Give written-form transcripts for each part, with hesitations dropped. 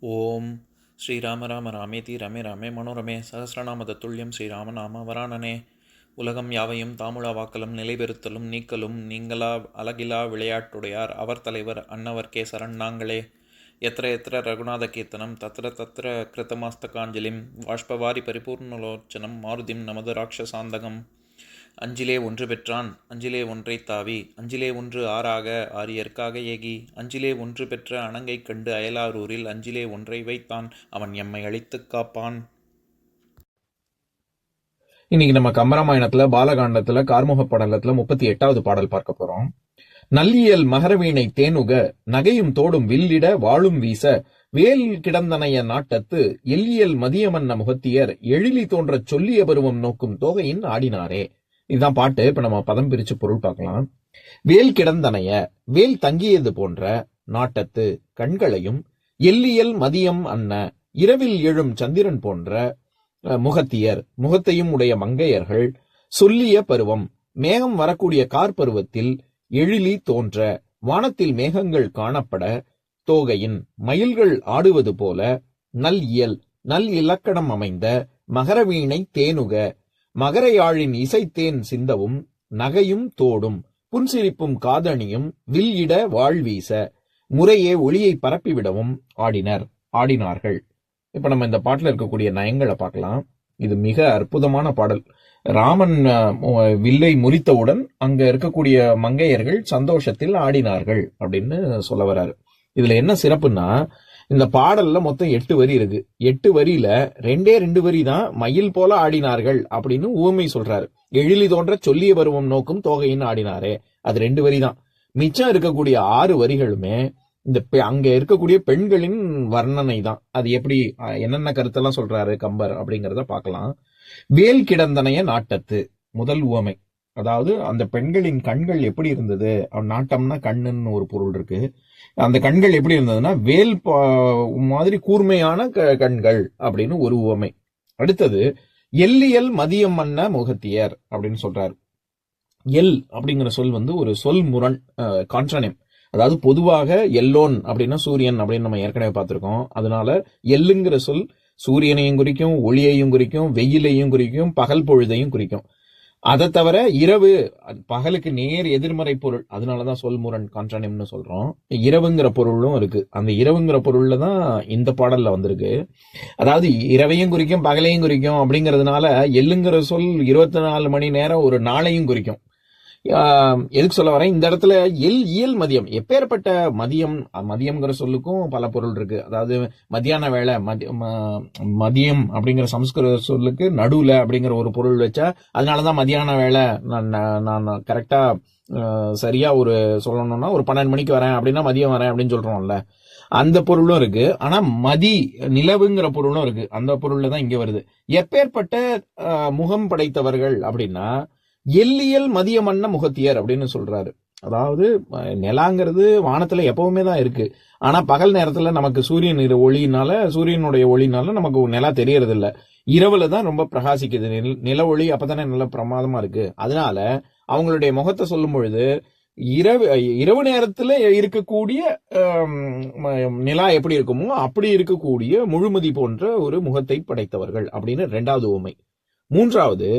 ஓம் ஸ்ரீராம ராம ராமேதி ரமே ராமே மனோரமே சகசிரநாம தத்துல்யம் ஸ்ரீராம நாம வராணனே. உலகம் யாவையும் தாமுழா வாக்கலும் நிலைபெறுத்தலும் நீக்கலும் நீங்களா அழகிலா விளையாட்டுடையார் அவர் தலைவர் அன்னவர் சரண் நாங்களே. எத்திர எத்திர ரகுநாத கீர்த்தனம் தத்திர தத்திர கிருத்தமாஸ்தகாஞ்சலிம் வாஷ்பவாரி பரிபூர்ணலோச்சனம் மாருதிம் நமது ராட்சசாந்தகம். அஞ்சிலே ஒன்று பெற்றான் அஞ்சிலே ஒன்றை தாவி அஞ்சிலே ஒன்று ஆறாக ஆரியர்க்காக ஏகி அஞ்சிலே ஒன்று பெற்ற அணங்கை கண்டு அயலாரூரில் அஞ்சிலே ஒன்றை வைத்தான் அவன் எம்மை அழித்துக் காப்பான். இன்னைக்கு நம்ம கம்பராமாயணத்துல பாலகாண்டத்துல கார்முக படலத்துல 38வது பாடல் பார்க்க போறோம். நல்லியல் மகரவீணை தேனுக நகையும் தோடும் வில்லிட வாழும் வீச வேல் கிடந்தனைய நாட்டத்து எல்லியல் மதியமன்ன முகத்தியர் எழிலி தோன்ற சொல்லிய பருவம் நோக்கும் தோகையின் ஆடினாரே. இதுதான் பாட்டு. இப்ப நம்ம பதம் பிரிச்சு பொருள் பார்க்கலாம். வேல் கிடந்தனைய வேல் தங்கியது போன்ற நாட்டத்து கண்களையும் எல்லியல் மதியம் அன்ன இரவில் எழும் சந்திரன் போன்ற முகத்தியர் முகத்தையும் உடைய மங்கையர்கள் சொல்லிய பருவம் மேகம் வரக்கூடிய கார்பருவத்தில் எழிலி தோன்ற வானத்தில் மேகங்கள் காணப்பட தோகையின் மயில்கள் ஆடுவது போல நல் இயல் நல் இலக்கணம் அமைந்த மகரவீணை தேனுக மகரையாழின் இசைத்தேன் சிந்தவும் நகையும் தோடும் புன்சிரிப்பும் காதணியும் வில் இட வாழ்வீச முறையே ஒளியை பரப்பிவிடவும் ஆடினார்கள். இப்ப நம்ம இந்த பாட்டுல இருக்கக்கூடிய நயங்களை பார்க்கலாம். இது மிக அற்புதமான பாடல். ராமன் வில்லை முறித்தவுடன் அங்க இருக்கக்கூடிய மங்கையர்கள் சந்தோஷத்தில் ஆடினார்கள் அப்படின்னு சொல்ல வர்றாரு. இதுல என்ன சிறப்புன்னா, இந்த பாடல்ல மொத்தம் 8 வரி இருக்கு. 8 வரியில 2 வரி தான் மயில் போல ஆடினார்கள் அப்படின்னு ஊமை சொல்றாரு. எழிலி தோன்ற சொல்லிய பருவம் நோக்கும் தோகையின் ஆடினாரே, அது 2 வரி தான். மிச்சம் இருக்கக்கூடிய 6 வரிகளுமே இந்த அங்க இருக்கக்கூடிய பெண்களின் வர்ணனை தான். அது எப்படி என்னென்ன கருத்தெல்லாம் சொல்றாரு கம்பர் அப்படிங்கறத பார்க்கலாம். வேல் கிடந்தனைய நாட்டத்து முதல் உவமை, அதாவது அந்த பெண்களின் கண்கள் எப்படி இருந்தது. நாட்டம்னா கண்ணுன்னு ஒரு பொருள் இருக்கு. அந்த கண்கள் எப்படி இருந்ததுன்னா வேல் மாதிரி கூர்மையான கண்கள் அப்படின்னு ஒரு உவமை. அடுத்தது எல்லியல் மதியம் அன்ன முகத்தியர் அப்படின்னு சொல்றாரு. எல் அப்படிங்கிற சொல் ஒரு சொல் முரண், கான்ட்ரானிம். அதாவது பொதுவாக எல்லோன் அப்படின்னா சூரியன் அப்படின்னு நம்ம ஏற்கனவே பார்த்திருக்கோம். அதனால எல்லுங்கிற சொல் சூரியனையும் குறிக்கும், ஒளியையும் குறிக்கும், வெயிலையும் குறிக்கும், பகல் பொழுதையும் குறிக்கும். அதை தவிர இரவு பகலுக்கு நேர் எதிர்மறை பொருள், அதனாலதான் சொல் முரண் கான்ட்ரானிம்னு சொல்றோம். இரவுங்கிற பொருளும் இருக்கு. அந்த இரவுங்கிற பொருள்ல தான் இந்த பாடல்ல வந்திருக்கு. அதாவது இரவையும் குறிக்கும் பகலையும் குறிக்கும் அப்படிங்கிறதுனால எள்ளுங்கிற சொல் 24 மணி நேரம் ஒரு நாளையும் குறிக்கும். எதுக்கு சொல்ல வரேன், இந்த இடத்துல இயல் மதியம் எப்பேற்பட்ட மதியம். மதியம்ங்கிற சொல்லுக்கும் பல பொருள் இருக்கு. அதாவது மத்தியான வேலை, மதியம் அப்படிங்கிற சமஸ்கிருத சொல்லுக்கு நடுவுல அப்படிங்கிற ஒரு பொருள் வச்சா அதனாலதான் மதியான வேலை. நான் கரெக்டா சரியா ஒரு சொல்லணும்னா ஒரு 12 மணிக்கு வரேன் அப்படின்னா மதியம் வரேன் அப்படின்னு சொல்றோம்ல, அந்த பொருளும் இருக்கு. ஆனா நிலவுங்கிற பொருளும் இருக்கு. அந்த பொருள்ல தான் இங்க வருது. எப்பேற்பட்ட முகம் படைத்தவர்கள் அப்படின்னா எல்லியல் மதியமன்ன முகத்தியர் அப்படின்னு சொல்றாரு. அதாவது நிலாங்கிறது வானத்துல எப்பவுமே தான் இருக்கு. ஆனா பகல் நேரத்துல நமக்கு சூரியனுடைய ஒளினால நமக்கு நிலா தெரியறது இல்ல. இரவுல தான் ரொம்ப பிரகாசிக்குது நில ஒளி. அப்பதானே நல்ல பிரமாதமா இருக்கு. அதனால அவங்களுடைய முகத்தை சொல்லும் பொழுது இரவு நேரத்துல இருக்கக்கூடிய நிலா எப்படி இருக்குமோ அப்படி இருக்கக்கூடிய முழுமதி போன்ற ஒரு முகத்தை படைத்தவர்கள் அப்படின்னு 2வது உவமை. 3வது,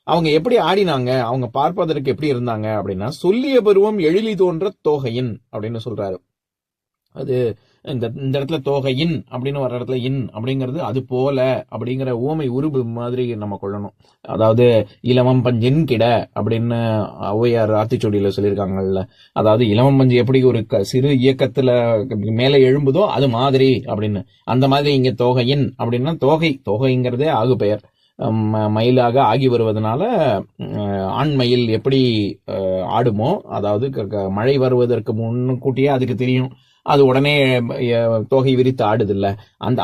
அவங்க எப்படி ஆடினாங்க, அவங்க பார்ப்பதற்கு எப்படி இருந்தாங்க அப்படின்னா சொல்லிய பருவம் எழிலி தோன்ற தோகையின் அப்படின்னு சொல்றாரு. அது இந்த இடத்துல தோகையின் அப்படின்னு வர்ற இடத்துல இன் அப்படிங்கிறது அது போல அப்படிங்கிற ஊமை உருபு மாதிரி நம்ம கொள்ளணும். அதாவது இளமம் பஞ்சின் கிட அப்படின்னு ஔவையார் ஆத்திச்சூடியில சொல்லியிருக்காங்கல்ல. அதாவது இளமம் பஞ்சு எப்படி ஒரு சிறு இயக்கத்துல மேலே எழும்புதோ அது மாதிரி அப்படின்னு, அந்த மாதிரி இங்க தோகையின் அப்படின்னா தோகைங்கிறதே ஆகு பெயர். மயிலாக ஆகி வருவதனால ஆண் மயில் எப்படி ஆடுமோ, அதாவது மழை வருவதற்கு முன்கூட்டியே அதுக்கு தெரியும், அது உடனே தோகை விரித்து ஆடுது இல்ல.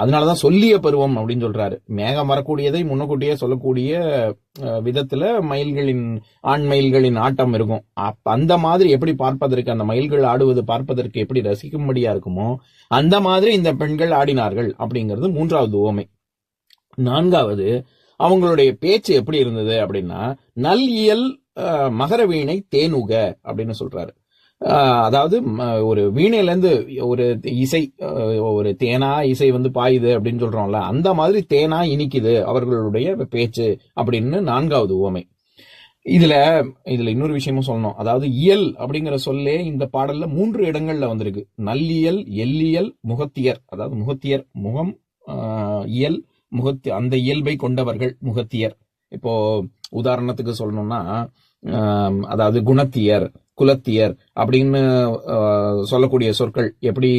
அதனாலதான் சொல்லிய பருவம் அப்படின்னு சொல்றாரு. மேகம் வரக்கூடியதை முன்னக்கூட்டியே சொல்லக்கூடிய விதத்துல ஆண் மயில்களின் ஆட்டம் இருக்கும். அந்த மாதிரி எப்படி பார்ப்பதற்கு, அந்த மயில்கள் ஆடுவது பார்ப்பதற்கு எப்படி ரசிக்கும்படியா இருக்குமோ அந்த மாதிரி இந்த பெண்கள் ஆடினார்கள் அப்படிங்கிறது 3வது உவமை. 4வது, அவங்களுடைய பேச்சு எப்படி இருந்தது அப்படின்னா நல் இயல் மகரவீணை தேனுக அப்படின்னு சொல்றாரு. அதாவது ஒரு வீணையில இருந்து ஒரு இசை, ஒரு தேனா இசை வந்து பாயுது அப்படின்னு சொல்றோம்ல, அந்த மாதிரி தேனா இனிக்குது அவர்களுடைய பேச்சு அப்படின்னு 4வது உவமை. இதுல இன்னொரு விஷயமும் சொல்லணும். அதாவது இயல் அப்படிங்கிற சொல்லே இந்த பாடல்ல 3 இடங்கள்ல வந்திருக்கு. நல்லியல், எல்லியல், முகத்தியர். அதாவது முகத்தியர், முகம், இயல், அந்த இயல்பை கொண்டவர்கள் முகத்தியர். இப்போ உதாரணத்துக்கு சொல்லணும்னா, அதாவது குணத்தியர், குலத்தியர் அப்படின்னு சொல்லக்கூடிய சொற்கள் எப்படி,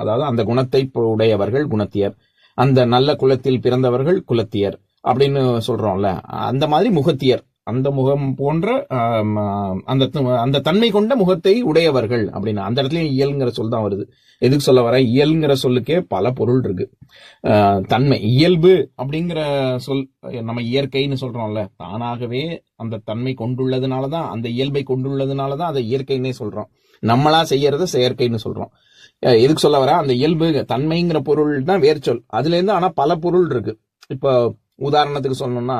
அதாவது அந்த குணத்தை உடையவர்கள் குணத்தியர், அந்த நல்ல குலத்தில் பிறந்தவர்கள் குலத்தியர் அப்படின்னு சொல்றோம்ல, அந்த மாதிரி முகத்தியர், அந்த முகம் போன்ற அந்த தன்மை கொண்ட முகத்தை உடையவர்கள் அப்படின்னு. அந்த இடத்துல இயல்ங்கிற சொல் தான் வருது. எதுக்கு சொல்ல வர, இயல்ங்கிற சொல்லுக்கே பல பொருள் இருக்கு. தன்மை, இயல்பு அப்படிங்கிற சொல் நம்ம இயற்கைன்னு சொல்றோம்ல, தானாகவே அந்த தன்மை கொண்டுள்ளதுனாலதான், அந்த இயல்பை கொண்டுள்ளதுனாலதான் அதை இயற்கைன்னே சொல்றோம். நம்மளா செய்யறத செயற்கைன்னு சொல்றோம். எதுக்கு சொல்ல வர, அந்த இயல்பு தன்மைங்கிற பொருள் தான் வேர் சொல். அதுல இருந்து ஆனா பல பொருள் இருக்கு. இப்போ உதாரணத்துக்கு சொல்லணும்னா,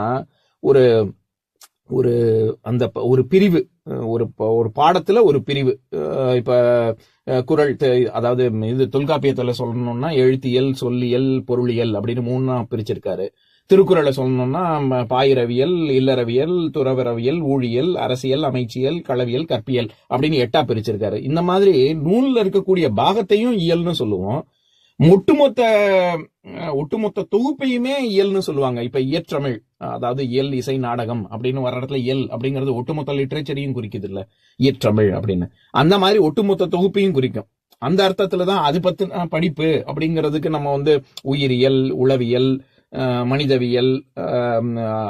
ஒரு ஒரு அந்த ஒரு பிரிவு, ஒரு பாடத்துல ஒரு பிரிவு, இப்ப குறள், அதாவது இது தொல்காப்பியத்துல சொல்லணும்னா எழுத்தியல், சொல்லியல், பொருளியல் அப்படின்னு 3 பிரிச்சிருக்காரு. திருக்குறளை சொல்லணும்னா பாயிரவியல், இல்லறவியல், துறவரவியல், ஊழியல், அரசியல், அமைச்சியல், களவியல், கற்பியல் அப்படின்னு 8 பிரிச்சிருக்காரு. இந்த மாதிரி நூல்ல இருக்கக்கூடிய பாகத்தையும் இயல்னு சொல்லுவோம். ஒட்டுமொத்த தொகுப்பையுமே இயல்னு சொல்லுவாங்க. இப்ப இயற்றமிழ், அதாவது இயல், இசை, நாடகம் அப்படின்னு வர இடத்துல இயல் அப்படிங்கிறது ஒட்டுமொத்த லிட்ரேச்சரையும் குறிக்குது இல்ல, இயற்றமிழ் அப்படின்னு. அந்த மாதிரி ஒட்டுமொத்த தொகுப்பையும் குறிக்கும். அந்த அர்த்தத்துலதான் அது பத்தின படிப்பு அப்படிங்கிறதுக்கு நம்ம வந்து உயிரியல், உளவியல், மனிதவியல்,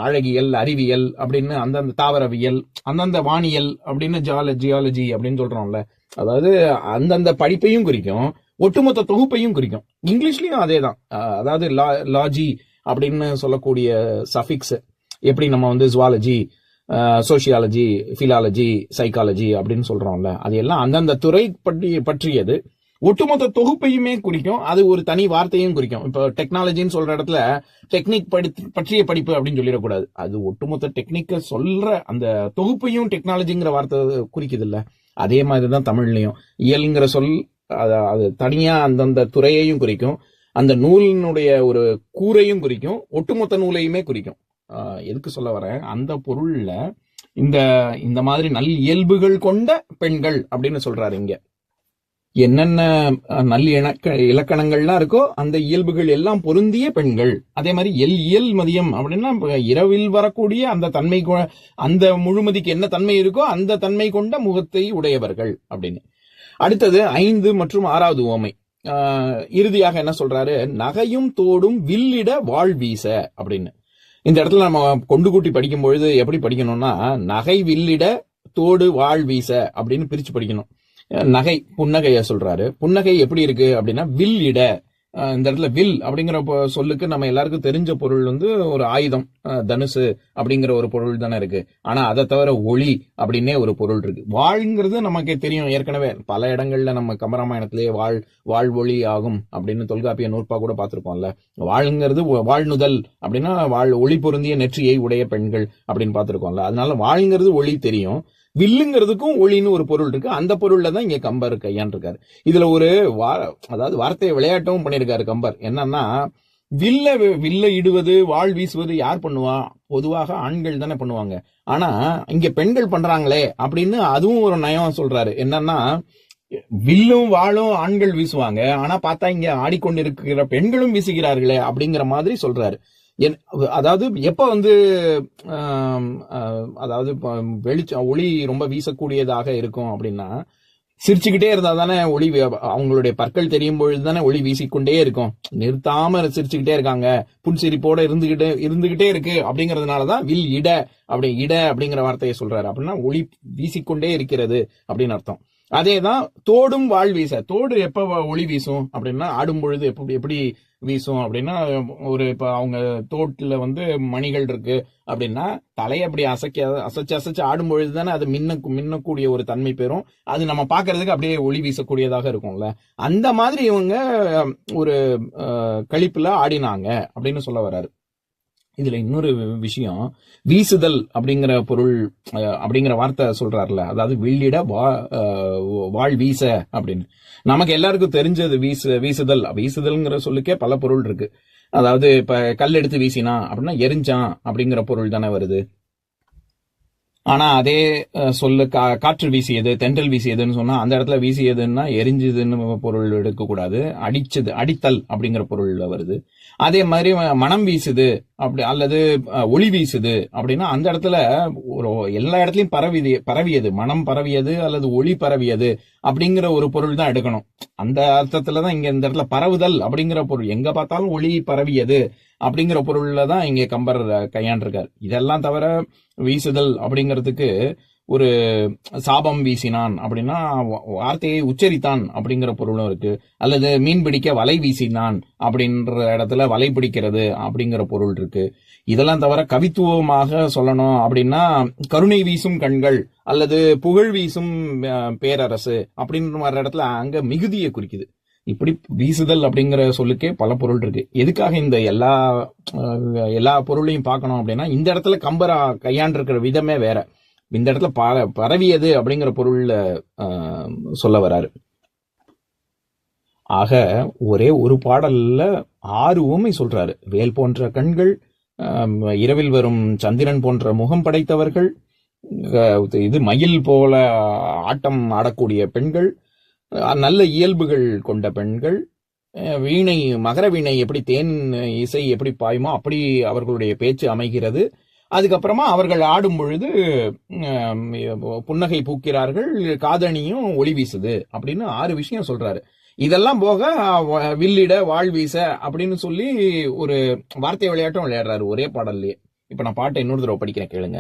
அழகியல், அறிவியல் அப்படின்னு அந்தந்த தாவரவியல், அந்தந்த வானியல் அப்படின்னு ஜியாலஜி அப்படின்னு சொல்றோம்ல, அதாவது அந்தந்த படிப்பையும் குறிக்கும், ஒட்டுமொத்த தொகுப்பையும் குறிக்கும். இங்கிலீஷ்லயும் அதே தான். அதாவது லாஜி அப்படின்னு சொல்லக்கூடிய சஃபிக்ஸ் எப்படி நம்ம வந்து ஜுவாலஜி, சோசியாலஜி, பிலாலஜி, சைக்காலஜி அப்படின்னு சொல்றோம்ல, அது எல்லாம் அந்தந்த துறை பற்றியது. ஒட்டுமொத்த தொகுப்பையுமே குறிக்கும். அது ஒரு தனி வார்த்தையும் குறிக்கும். இப்போ டெக்னாலஜின்னு சொல்ற இடத்துல டெக்னிக் பற்றிய படிப்பு அப்படின்னு சொல்லிடக்கூடாது. அது ஒட்டுமொத்த டெக்னிக்க சொல்ற அந்த தொகுப்பையும் டெக்னாலஜிங்கிற வார்த்தை குறிக்குது இல்ல. அதே மாதிரிதான் தமிழ்லயும் இயல்ங்கிற சொல் அது தனியா அந்தந்த துறையையும் குறிக்கும், அந்த நூலினுடைய ஒரு கூரையும் குறிக்கும், ஒட்டுமொத்த நூலையுமே குறிக்கும். எதுக்கு சொல்ல வரேன், அந்த பொருள்ல இந்த மாதிரி நல் இயல்புகள் கொண்ட பெண்கள் அப்படின்னு சொல்றாரு. இங்க என்னென்ன நல் இலக்கணங்கள்லாம் இருக்கோ அந்த இயல்புகள் எல்லாம் பொருந்திய பெண்கள். அதே மாதிரி இயல் மதியம் அப்படின்னா இரவில் வரக்கூடிய அந்த தன்மை, அந்த முழுமதிக்கு என்ன தன்மை இருக்கோ அந்த தன்மை கொண்ட முகத்தை உடையவர்கள் அப்படின்னு. அடுத்தது 5 மற்றும் 6வது உவமை. இறுதியாக என்ன சொல்றாரு, நகையும் தோடும் வில்லிட வாழ் வீச அப்படின்னு. இந்த இடத்துல நம்ம கொண்டு கூட்டி படிக்கும் பொழுது எப்படி படிக்கணும்னா, நகை வில்லிட, தோடு வாழ் வீச அப்படின்னு பிரிச்சு படிக்கணும். நகை, புன்னகைய சொல்றாரு. புன்னகை எப்படி இருக்கு அப்படின்னா வில்லிட. இந்த இடத்துல வில் அப்படிங்கிற சொல்லுக்கு நம்ம எல்லாருக்கும் தெரிஞ்ச பொருள் வந்து ஒரு ஆயுதம், தனுசு அப்படிங்கிற ஒரு பொருள் தானே இருக்கு. ஆனா அதை தவிர ஒளி அப்படின்னே ஒரு பொருள் இருக்கு. வாழ்ங்கிறது நமக்கு தெரியும், ஏற்கனவே பல இடங்கள்ல நம்ம கம்பராமாயணத்திலேயே வாழ் ஒளி ஆகும் அப்படின்னு தொல்காப்பிய நூற்பா கூட பார்த்திருக்கோம்ல. வாழ்ங்கிறது வாழ்நுதல் அப்படின்னா ஒளி பொருந்திய நெற்றியை உடைய பெண்கள் அப்படின்னு பார்த்திருக்கோம்ல. அதனால வாழ்ங்கிறது ஒளி தெரியும். வில்லுங்கிறதுக்கும் ஒளின்னு ஒரு பொருள் இருக்கு. அந்த பொருள்ல தான் இங்க கம்பர் கையாண்டிருக்காரு. இதுல ஒரு அதாவது வார்த்தையை விளையாட்டவும் பண்ணிருக்காரு கம்பர். என்னன்னா, வில்ல இடுவது, வாழ் வீசுவது யார் பண்ணுவா? பொதுவாக ஆண்கள் தானே பண்ணுவாங்க. ஆனா இங்க பெண்கள் பண்றாங்களே அப்படின்னு அதுவும் ஒரு நயம் சொல்றாரு. என்னன்னா, வில்லும் வாளும் ஆண்கள் வீசுவாங்க, ஆனா பார்த்தா இங்க ஆடிக்கொண்டிருக்கிற பெண்களும் வீசுகிறார்களே அப்படிங்கிற மாதிரி சொல்றாரு. அதாவது எப்ப வந்து அதாவது ஒளி ரொம்ப வீசக்கூடியதாக இருக்கும் அப்படின்னா, சிரிச்சுக்கிட்டே இருந்தா தானே ஒளி, அவங்களுடைய பற்கள் தெரியும் பொழுது தானே ஒளி வீசிக்கொண்டே இருக்கும். நிறுத்தாம சிரிச்சுக்கிட்டே இருக்காங்க, புன்சிரிப்போட இருந்துகிட்டே இருக்கு அப்படிங்கறதுனாலதான் வில் இட அப்படிங்கிற வார்த்தையை சொல்றாரு. அப்படின்னா ஒளி வீசிக்கொண்டே இருக்கிறது அப்படின்னு அர்த்தம். அதேதான் தோடும் வாழ் வீச. தோடு எப்ப ஒளி வீசும் அப்படின்னா, ஆடும் பொழுது எப்படி வீசும் அப்படின்னா, இப்ப அவங்க தோட்டுல வந்து மணிகள் இருக்கு அப்படின்னா தலையை அப்படி அசைச்சு ஆடும் பொழுது தானே அது மின்னக்கூடிய ஒரு தன்மை பெறும். அது நம்ம பாக்குறதுக்கு அப்படியே ஒளி வீசக்கூடியதாக இருக்கும்ல. அந்த மாதிரி இவங்க ஒரு களிப்புல ஆடினாங்க அப்படின்னு சொல்ல வர்றாரு. இதுல இன்னொரு விஷயம், வீசுதல் அப்படிங்கிற பொருள் அப்படிங்கிற வார்த்தை சொல்றாருல, அதாவது வில்லிட வாழ் வீச அப்படின்னு. நமக்கு எல்லாருக்கும் தெரிஞ்சது வீசுதல். வீசுதல்ங்கிற சொல்லுக்கே பல பொருள் இருக்கு. அதாவது இப்ப கல் எடுத்து வீசினா அப்படின்னா எரிஞ்சான் அப்படிங்கிற பொருள் தானே வருது. ஆனா அதே சொல்லு காற்று வீசியது, தென்றல் வீசியதுன்னு சொன்னா அந்த இடத்துல வீசியதுன்னா எரிஞ்சதுன்னு பொருள் எடுக்கக்கூடாது. அடித்தல் அப்படிங்கிற பொருள்ல வருது. அதே மாதிரி மனம் வீசுது அப்படி அல்லது ஒளி வீசுது அப்படின்னா அந்த இடத்துல ஒரு எல்லா இடத்துலயும் பரவியது, மனம் பரவியது அல்லது ஒளி பரவியது அப்படிங்கிற ஒரு பொருள் தான் எடுக்கணும். அந்த அர்த்தத்துலதான் இங்க இந்த இடத்துல பரவுதல் அப்படிங்கிற பொருள், எங்க பார்த்தாலும் ஒளி பரவியது அப்படிங்கிற பொருள்ல தான் இங்க கம்பர் கையாண்டிருக்கார். இதெல்லாம் தவிர வீசுதல் அப்படிங்கிறதுக்கு ஒரு சாபம் வீசினான் அப்படின்னா வார்த்தையை உச்சரித்தான் அப்படிங்கிற பொருளும் இருக்கு. அல்லது மீன் பிடிக்க வலை வீசினான் அப்படின்ற இடத்துல வலை பிடிக்கிறது அப்படிங்கிற பொருள் இருக்கு. இதெல்லாம் தவிர கவித்துவமாக சொல்லணும் அப்படின்னா கருணை வீசும் கண்கள் அல்லது புகழ் வீசும் பேரரசு அப்படின்ற மாதிரி இடத்துல அங்க மிகுதியை குறிக்குது. இப்படி வீசுதல் அப்படிங்கிற சொல்லுக்கே பல பொருள் இருக்கு. எதுக்காக இந்த எல்லா பொருளையும் பார்க்கணும் அப்படின்னா இந்த இடத்துல கம்பரா கையாண்டிருக்கிற விதமே வேற. இந்த இடத்துல பரவியது அப்படிங்கிற பொருள்ல சொல்ல வராரு. ஆக ஒரே ஒரு பாடல்ல 6 உவமை சொல்றாரு. வேல் போன்ற கண்கள், இரவில் வரும் சந்திரன் போன்ற முகம் படைத்தவர்கள், இது மயில் போல ஆட்டம் ஆடக்கூடிய பெண்கள், நல்ல இயல்புகள் கொண்ட பெண்கள், வீணை மகர வீணை எப்படி தேன் இசை எப்படி பாயுமோ அப்படி அவர்களுடைய பேச்சு அமைகிறது. அதுக்கப்புறமா அவர்கள் ஆடும் பொழுது புன்னகை பூக்கிறார்கள், காதணியும் ஒளி வீசுது அப்படின்னு 6 விஷயம் சொல்றாரு. இதெல்லாம் போக வில்லிட வாழ் வீச அப்படின்னு சொல்லி ஒரு வார்த்தை விளையாட்டும் விளையாடுறாரு ஒரே பாடல்லையே. இப்ப நான் பாட்டை இன்னொரு தடவை படிக்கிறேன், கேளுங்க.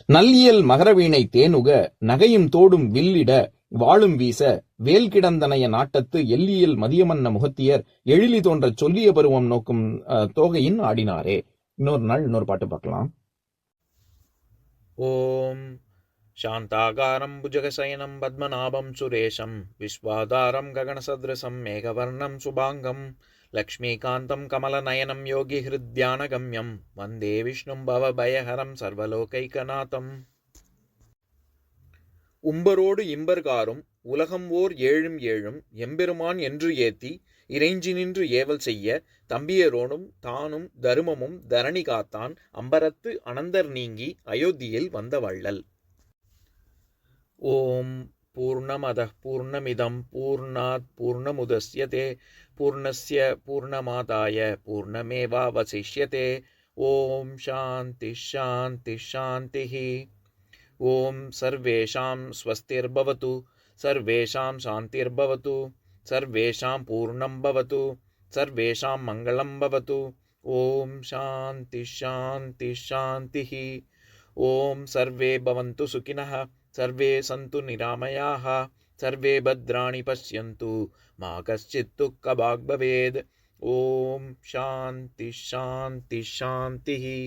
நல்லியல் மகர வீணை தேனுக நகையும் தோடும் வில்லிட வாழும் வீச வேல் கிடந்தனைய நாட்டத்து எல்லியல் மதியமன்ன முகத்தியர் எழிலி தோன்ற சொல்லிய பருவம் நோக்கும் தோகையின் ஆடினாரே. இன்னொரு நாள் இன்னொரு பாட்டு பார்க்கலாம். ஓம் சாந்தாகாரம் புஜகசயனம் பத்மநாபம் சுரேஷம் விஸ்வாதாரம் ககனசத்ருசம் மேகவர்ணம் சுபாங்கம் லக்ஷ்மீகாந்தம் கமலநயனம் யோகி ஹிருத்யானகம்யம் வந்தே விஷ்ணும் பவபயஹரம் சர்வலோகைகநாதம். உம்பரோடு இம்பர்காரும் உலகம் ஓர் ஏழும் ஏழும் எம்பெருமான் என்று ஏத்தி இறைஞ்சி நின்று ஏவல் செய்ய தம்பியரோனும் தானும் தருமமும் தரணி காத்தான் அம்பரத்து அனந்தர் நீங்கி அயோத்தியில் வந்த வள்ளல். ஓம் பூர்ணமத பூர்ணமிதம் பூர்ணாத் பூர்ணமுதஸ்யதே பூர்ணஸ்ய பூர்ணமாதாய பூர்ணமேவாவசிஷ்யதே. ஓம் சாந்தி சாந்தி சாந்திஹி. ஓம் சர்வேஷாம் ஸ்வஸ்திர்பவது சர்வேஷாம் சாந்திர்பவது சர்வேஷாம் பூர்ணம் பவது சர்வேஷாம் மங்களம் பவது. ஓம் சாந்தி சாந்தி சாந்திஹி. ஓம் சர்வே பவந்து சுகினஹ சர்வே சந்து நிராமயாஹ சர்வே பத்ராணி பஷ்யந்து மா கஷ்சித் துக்கபாக் பவேத். ஓம் சாந்தி சாந்தி சாந்திஹி.